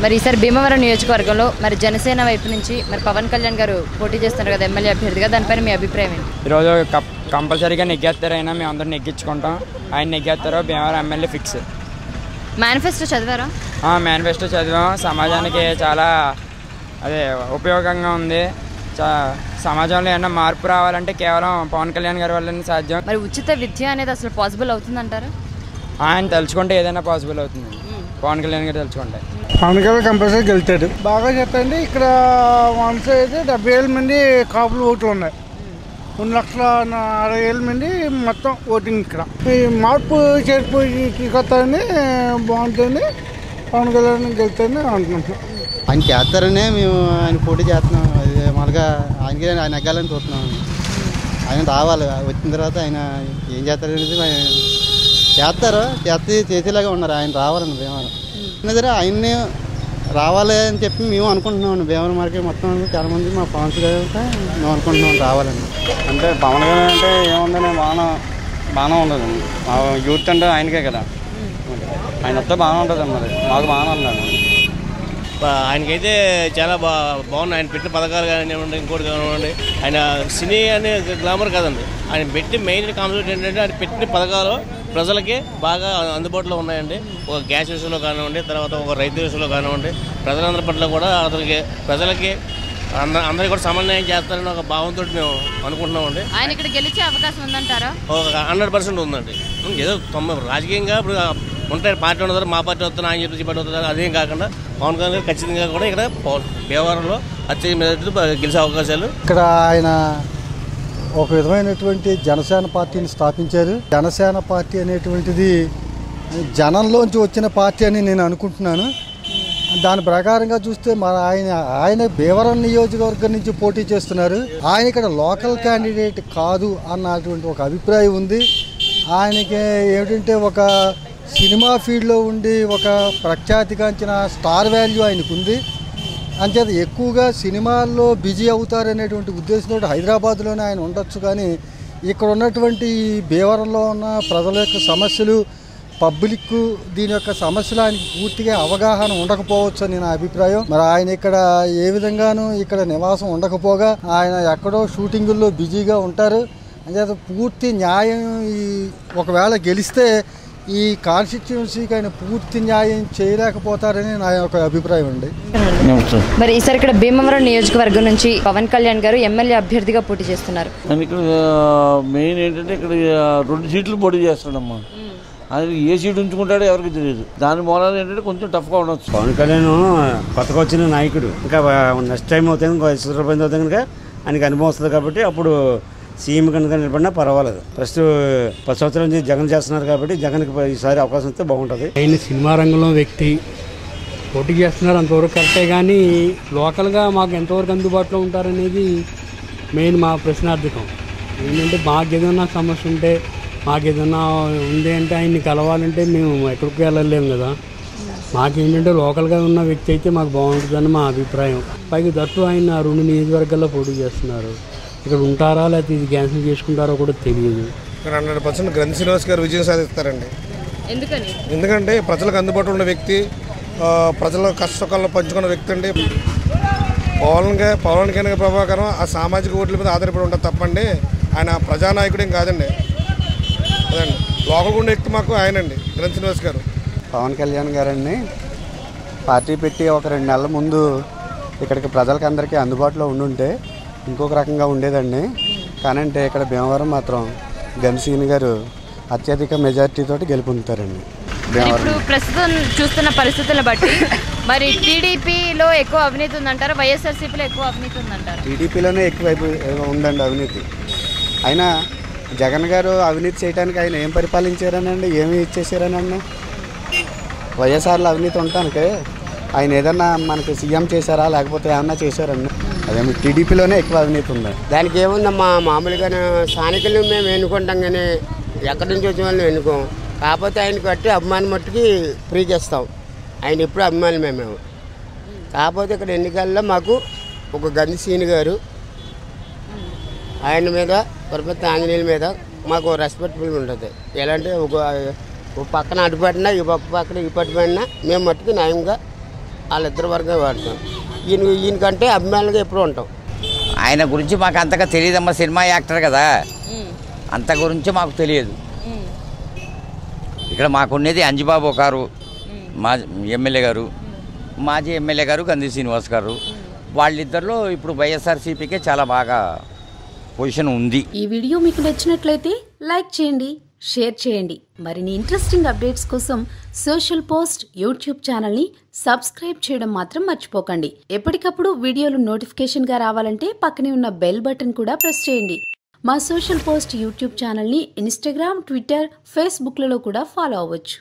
మరి ఈసారి భీమవరం నియోజకవర్గంలో మరి జనసేన వైపు నుంచి మరి పవన్ కళ్యాణ్ గారు పోటీ చేస్తున్నారు కదా ఎమ్మెల్యే అభ్యర్థిగా, దానిపైన మీ అభిప్రాయం ఏంటి? ఈరోజు కంపల్సరీగా నెగ్గేస్తారు, అయినా మేము అందరం నెగ్గించుకుంటాం. ఆయన నెగ్గేస్తారో భీమవరం ఎమ్మెల్యే ఫిక్స్. మేనిఫెస్టో చదివారా? మేనిఫెస్టో చదివాం. సమాజానికి చాలా అదే ఉపయోగంగా ఉంది. సమాజంలో ఏమైనా మార్పు రావాలంటే కేవలం పవన్ కళ్యాణ్ గారి వల్లనే సాధ్యం. మరి ఉచిత విద్య అనేది అసలు పాసిబుల్ అవుతుందంటారా? ఆయన తలుచుకుంటే ఏదైనా పాసిబుల్ అవుతుంది. పవన్ కళ్యాణ్ గారు తలుచుకుంటే పవన్ కళ్యాణ్ కంపల్సరీ గెలుతాడు. బాగా చెప్తాండి. ఇక్కడ వన్ సైడ్ 70,000 మంది కాపులు ఓట్లు ఉన్నాయి. 2,60,000 మంది మొత్తం ఓటింగ్. ఇక్కడ ఈ మార్పు చేర్పు కొత్తని బాగుంటుంది. పవన్ కళ్యాణ్ గెలుతాడని అనుకుంటున్నాం. ఆయన చేస్తారనే మేము ఆయన పోటీ చేస్తున్నాం. అది మనగా ఆయనకి ఆయన ఎగ్గాలని చూస్తున్నాం. ఆయన రావాలి, వచ్చిన తర్వాత ఆయన ఏం చేస్తారనేది చేస్తారు, చేసేలాగా ఉన్నారు. ఆయన రావాలండి భీమవరం. ఆయన్ని రావాలి అని చెప్పి మేము అనుకుంటున్నామండి. భీమవరం మార్కెట్ మొత్తం చాలామంది మా ఫ్యాన్స్ కలిగితే మేము అనుకుంటున్నాం రావాలండి. అంటే పవన్ కళ్యాణ్ అంటే ఏముందని బాగానే ఉండదు. మా యూత్ అంటే ఆయనకే కదా, ఆయన వస్తే బాగానే ఉంటుంది అన్నది. మాకు బాగానే ఉన్నాడు. ఆయనకైతే చాలా బాగున్నాయి. ఆయన పెట్టిన పథకాలు కానివ్వండి, ఇంకోటి కానివ్వండి. ఆయన సినీ అనే గ్లామర్ కాదండి. ఆయన పెట్టి మెయిన్ కాన్సెప్ట్ ఏంటంటే ఆయన పెట్టిన పథకాలు ప్రజలకి బాగా అందుబాటులో ఉన్నాయండి. ఒక గ్యాస్ విషయంలో కానివ్వండి, తర్వాత ఒక రైతు విషయంలో కానివ్వండి, ప్రజలందరి పట్ల కూడా అతనికి ప్రజలకి అందరికీ కూడా సమన్వయం చేస్తారని ఒక భావంతో మేము అనుకుంటున్నామండి. ఆయన ఇక్కడ గెలిచే అవకాశం ఉందంటారా? ఒక 100% ఉందండి. ఏదో 90 రాజకీయంగా ఇప్పుడు ఉంటాయి, పార్టీ ఉండదు, మా పార్టీ వస్తున్నా ఆయన చెప్పి పార్టీ వస్తున్నారు, అదేం కాకుండా పవన్ కళ్యాణ్ ఖచ్చితంగా కూడా ఇక్కడ భీమవరంలో అత్యధిక మెజారిటీ గెలిచే అవకాశాలు. ఇక్కడ ఆయన ఒక విధమైనటువంటి జనసేన పార్టీని స్థాపించారు. జనసేన పార్టీ అనేటువంటిది జనంలోంచి వచ్చిన పార్టీ అని నేను అనుకుంటున్నాను. దాని ప్రకారంగా చూస్తే ఆయన భీమవరం నియోజకవర్గం నుంచి పోటీ చేస్తున్నారు. ఆయన ఇక్కడ లోకల్ క్యాండిడేట్ కాదు అన్నటువంటి ఒక అభిప్రాయం ఉంది. ఆయనకి ఏమిటంటే ఒక సినిమా ఫీల్డ్లో ఉండి ఒక ప్రఖ్యాతిగాంచిన స్టార్ వాల్యూ ఆయనకు ఉంది. అంచేత ఎక్కువగా సినిమాల్లో బిజీ అవుతారనేటువంటి ఉద్దేశంతో హైదరాబాద్లోనే ఆయన ఉండొచ్చు. కానీ ఇక్కడ ఉన్నటువంటి భీమవరంలో ఉన్న ప్రజల యొక్క సమస్యలు, పబ్లిక్ దీని యొక్క సమస్యలు ఆయనకి పూర్తిగా అవగాహన ఉండకపోవచ్చు అని నా అభిప్రాయం. మరి ఆయన ఇక్కడ ఏ విధంగానూ ఇక్కడ నివాసం ఉండకపోగా ఆయన ఎక్కడో షూటింగుల్లో బిజీగా ఉంటారు. అంచేత పూర్తి న్యాయం ఒకవేళ గెలిస్తే ఈ కాన్స్టిట్యుయెన్సీకి ఆయన పూర్తి న్యాయం చేయలేకపోతారని నా యొక్క అభిప్రాయం అండి. మరి ఈసారి ఇక్కడ భీమవరం నియోజకవర్గం నుంచి పవన్ కళ్యాణ్ గారు ఎమ్మెల్యే అభ్యర్థిగా పోటీ చేస్తున్నారు. ఇక్కడ మెయిన్ ఏంటంటే ఇక్కడ 2 సీట్లు పోటీ చేస్తున్నాడమ్మా. ఆయన ఏ సీట్ ఉంచుకుంటాడో ఎవరికి తెలియదు. దాని మూలాన ఏంటంటే కొంచెం టఫ్గా ఉండొచ్చు. పవన్ కళ్యాణ్ కొత్తగా వచ్చిన నాయకుడు, ఇంకా నెక్స్ట్ టైం అవుతుంది, ఇంకా రూపాయలు అవుతుంది కనుక ఆయనకి అనుభవం వస్తుంది. కాబట్టి అప్పుడు సీఎం కనుక నిలబడినా పర్వాలేదు. ఫస్ట్ 10 సంవత్సరాల నుంచి జగన్ చేస్తున్నారు కాబట్టి జగన్కి ఈసారి అవకాశం ఇస్తే బాగుంటుంది. ఆయన సినిమా రంగంలో వ్యక్తి పోటీ చేస్తున్నారు, అంతవరకు కరెక్టే. కానీ లోకల్గా మాకు ఎంతవరకు అందుబాటులో ఉంటారనేది మెయిన్ మా ప్రశ్నార్థకం. ఏంటంటే మాకు ఏదైనా సమస్య ఉంటే, మాకు ఏదైనా ఉంది అంటే ఆయన్ని కలవాలంటే మేము ఎక్కడికి వెళ్ళలేము కదా. మాకేంటంటే లోకల్గా ఉన్న వ్యక్తి అయితే మాకు బాగుంటుందని మా అభిప్రాయం. పైకి దట్టు ఆయన 2 నియోజకవర్గాల్లో పోటీ చేస్తున్నారు. ఇక్కడ ఉంటారా లేకపోతే ఇది క్యాన్సిల్ చేసుకుంటారో కూడా తెలియదు. 100% గ్రంథి శ్రీనివాస్ గారు విజయం సాధిస్తారండి. ఎందుకంటే ప్రజలకు అందుబాటులో ఉన్న వ్యక్తి, ప్రజల కష్టసుఖాలను పంచుకున్న వ్యక్తి అండి. పవన్ కళ్యాణ్ ప్రభాకరం ఆ సామాజిక ఓట్ల మీద ఆధారపడి ఉంటుంది తప్పండి. ఆయన ప్రజానాయకుడేం కాదండి. అదండి లోకల్ ఉండే వ్యక్తి మాకు ఆయనండి, గ్రంథి శ్రీనివాస్ గారు. పవన్ కళ్యాణ్ గారండి పార్టీ పెట్టి ఒక 2 నెలల ముందు ఇక్కడికి ప్రజలకి అందరికీ అందుబాటులో ఉండుంటే ఇంకొక రకంగా ఉండేదండి. కానంటే ఇక్కడ భీమవరం మాత్రం గన్సీని గారు అత్యధిక మెజార్టీ తోటి గెలుపొందుతారండి. ఇప్పుడు ప్రస్తుతం చూస్తున్న పరిస్థితులను బట్టి మరి టీడీపీలో ఎక్కువ అవినీతి ఉందంటారా, వైఎస్ఆర్సీపీలో ఎక్కువ అవినీతి ఉందంటారా? టీడీపీలోనే ఎక్కువ ఉందండి అవినీతి. అయినా జగన్ గారు అవినీతి చేయడానికి ఆయన ఏం పరిపాలించారనండి, ఏమి ఇచ్చేసారనండి? వైఎస్ఆర్లో అవినీతి ఉండటానికి ఆయన ఏదన్నా మనకి సీఎం చేశారా లేకపోతే ఏమన్నా చేశారండి? అదే టీడీపీలోనే ఎక్కువ అవినీతి ఉంది. దానికి ఏముందమ్మా, మామూలుగానే స్థానికులు మేము ఎన్నుకుంటాం కానీ ఎక్కడి నుంచి వచ్చిన వాళ్ళని ఎన్నుకోం. కాకపోతే ఆయనకి బట్టి అభిమాని మట్టుకి ఫ్రీకి ఇస్తాం. ఆయన ఎప్పుడు అభిమానమే మేము. కాకపోతే ఇక్కడ ఎన్నికల్లో మాకు ఒక గంధి సీని గారు ఆయన మీద పరపతి ఆంజనేయుల మీద మాకు రెస్పెక్టబుల్ ఉంటుంది. ఎలా అంటే ఒక పక్కన అడ్డుపడినా ఈ పక్కన ఈ పట్టుబడినా మేము మట్టుకు న్యాయంగా వాళ్ళిద్దరి వరకే వాడతాం. ఈయనకంటే అభిమానులుగా ఎప్పుడు ఉంటాం. ఆయన గురించి మాకు అంతగా తెలియదమ్మా, సినిమా యాక్టర్ కదా, అంత గురించి మాకు తెలియదు. ఇక్కడ మాకున్నది అంజిబాబు గారు, మా ఎమ్మెల్యే గారు, మాజీ ఎమ్మెల్యే గారు గంధి శ్రీనివాస్ గారు. వాళ్ళిద్దరిలో ఇప్పుడు వైఎస్ఆర్సీపీకే చాలా బాగా పొజిషన్ ఉంది. ఈ వీడియో మీకు నచ్చినట్లయితే లైక్ చేయండి, షేర్ చేయండి. మరిన్ని ఇంట్రెస్టింగ్ అప్డేట్స్ కోసం సోషల్ పోస్ట్ యూట్యూబ్ ఛానల్ని సబ్స్క్రైబ్ చేయడం మాత్రం మర్చిపోకండి. ఎప్పటికప్పుడు వీడియోలు నోటిఫికేషన్గా రావాలంటే పక్కనే ఉన్న బెల్ బటన్ కూడా ప్రెస్ చేయండి. మా సోషల్ పోస్ట్ యూట్యూబ్ ఛానల్ని ఇన్స్టాగ్రామ్, ట్విట్టర్, ఫేస్బుక్లలో కూడా ఫాలో అవ్వచ్చు.